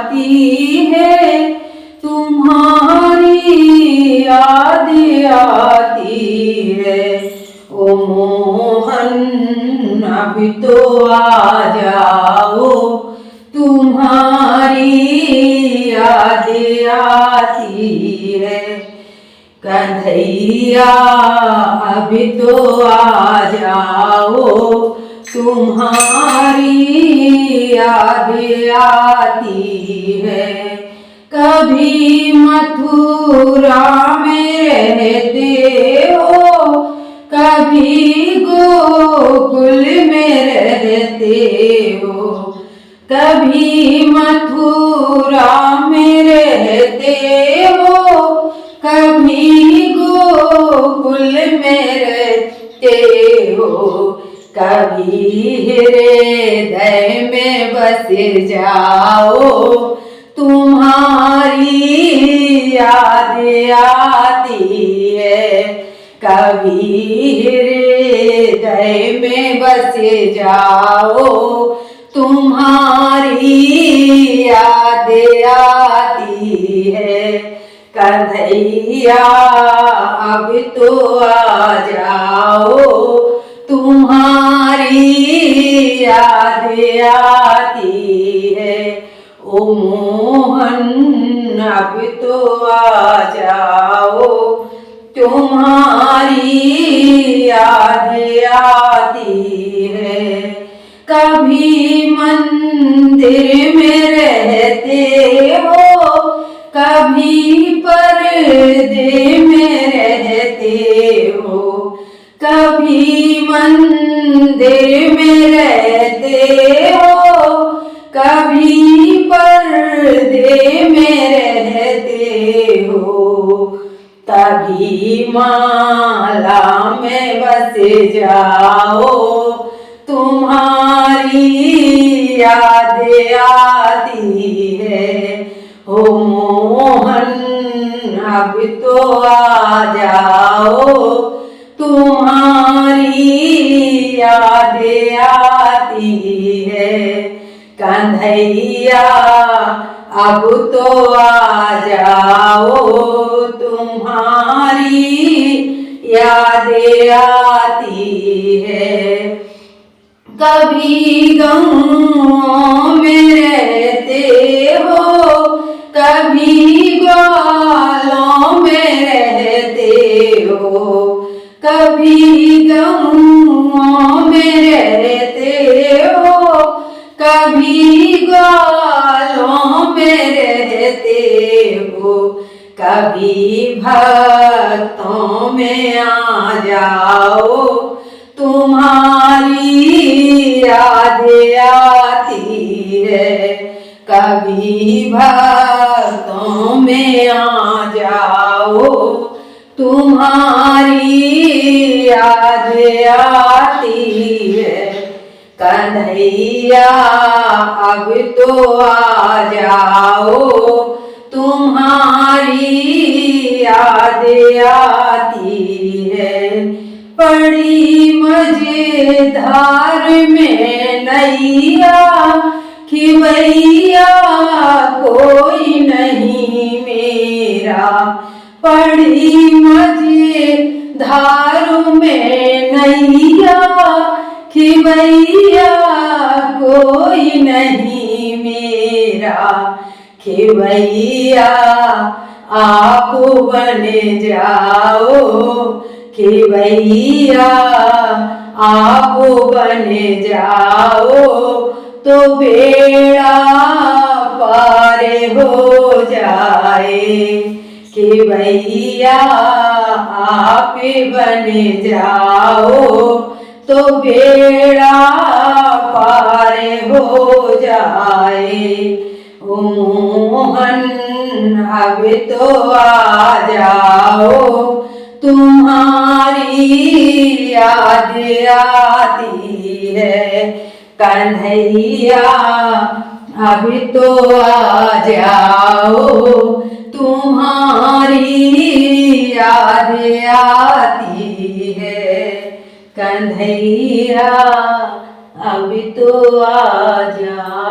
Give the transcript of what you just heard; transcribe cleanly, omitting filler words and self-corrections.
आती है, तुम्हारी याद आती है। ओ मोहन अभी तो आ जाओ, तुम्हारी याद आती है। कन्हैया अभी तो आ जाओ, तुम्हारी याद आती है। कभी मथुरा में रहते हो, कभी गोकुल में रहते हो। कभी मथुरा में रहते हो, कभी गोकुल में रहते हो। कभी हृदय में बस जाओ, तुम्हारी याद आती है। कभी हृदय में बस जाओ, तुम्हारी याद आती है। कन्हैया अब तो आ जाओ, तुम्हारी याद आती है। ओ मोहन अब तो आ जाओ, तुम्हारी याद आती है। कभी मंदिर में रहते हो, कभी पर्दे में रहते हो। कभी मंदिर में रहते हो, कभी पर्दे में रहते हो। कभी माला में बस जाओ, तुम्हारी याद आती है। हो मोहन अब तो आ जाओ, तुम्हारी याद आती है। कन्हैया अब तो आ जाओ, तुम्हारी याद आती है। कभी गाँव में रहते हो, कभी ग्वालों में रहते हो। कभी गाँव में रहते हो, कभी ग्वालों में रहते हो। कभी भक्तों में आ जाओ, तुम्हारी याद आती है। कभी भक्तों में आ जाओ, तुम्हारी याद आती है। कन्हैया अब तो आ जाओ, तुम्हारी याद आती है। बड़ी मजेदार में नैया, खिवैया कोई नहीं मेरा। बड़ी मजेदार में नैया, खिवैया कोई नहीं मेरा। खिवैया आप बन जाओ, खिवैया आप बन जाओ, तो बेड़ा पार हो जाए। खिवैया आप बन जाओ, तो बेड़ा पार हो जाए। ओ मोहन अब तो आ जाओ, तुम्हारी याद आती है। कन्हैया अब तो आ जाओ, तुम्हारी याद आती है। कन्हैया अब तो आ जाओ।